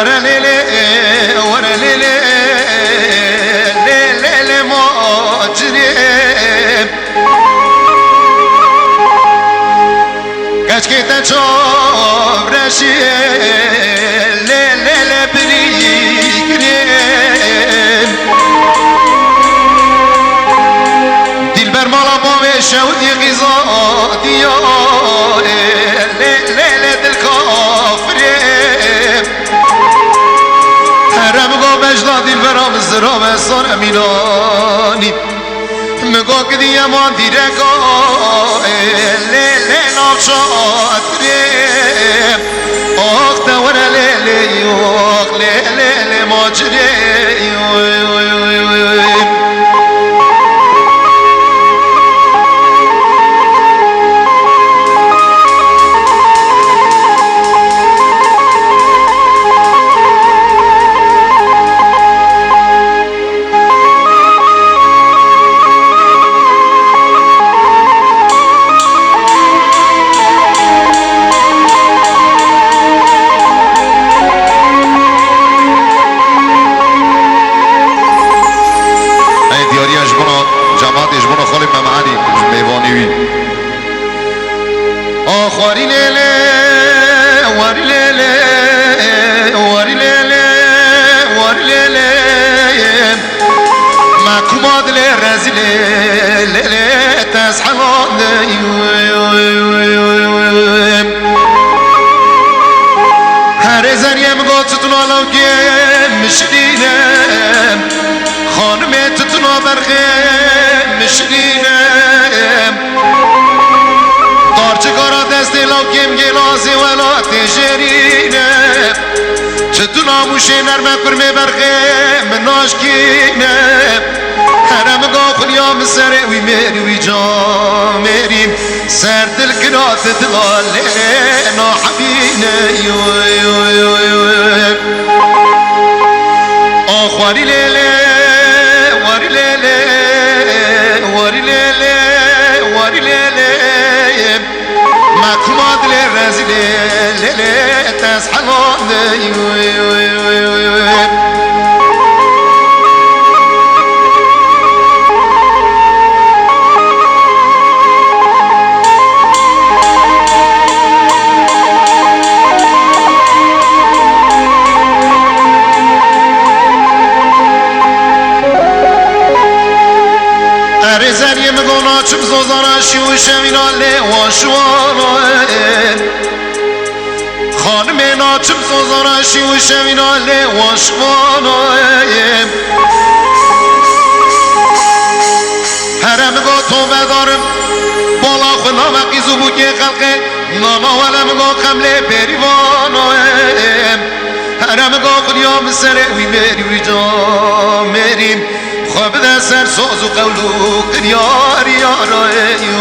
ورا ليلي ورا ليلي ليلي ماجري كشكي تشوف رشي ليلي بريكرين دلبر مالا بوي شودي غزادي ليلي دلكافرين هرم گو بجلا دلبرام زرام سان امینانی مگو کدی امان دیرگا لیلی نافشاتریم آخ دورا لیلی آخ لیلی ماجریم واري ليلي واري ليلي واري ليلي واري ليلي معكم عدلي رازلي ليلي تسحلون هرزن يمغو تتنو لو كيم مشلينة خانمي تتنو برغيم مشلينة چکارا دستی لاکیم گلازی ولا تجرینه چطور ناموشه نرمه کرمه برخه من ناشکینه هرم گا خلیام سره وی میری وی جا میریم سر دل کنات دلاله ناحبینه آخواری لیله واری لیله واری لیله واری لیله معكم عدل الرازل ليلي تسحلون ارزن يمغون açım zozana şu şeminale vaşvanı خانم ناچم سوزارشی و شمیناله واشوانایم هرم گا تو بدارم بالا خنا و قیزو بو که خلقه نانا ولم گا خمله بریوانایم هرم گا خلیام سره وی میری وی جا میریم خواب ده سر ساز و قولو قریار یارایم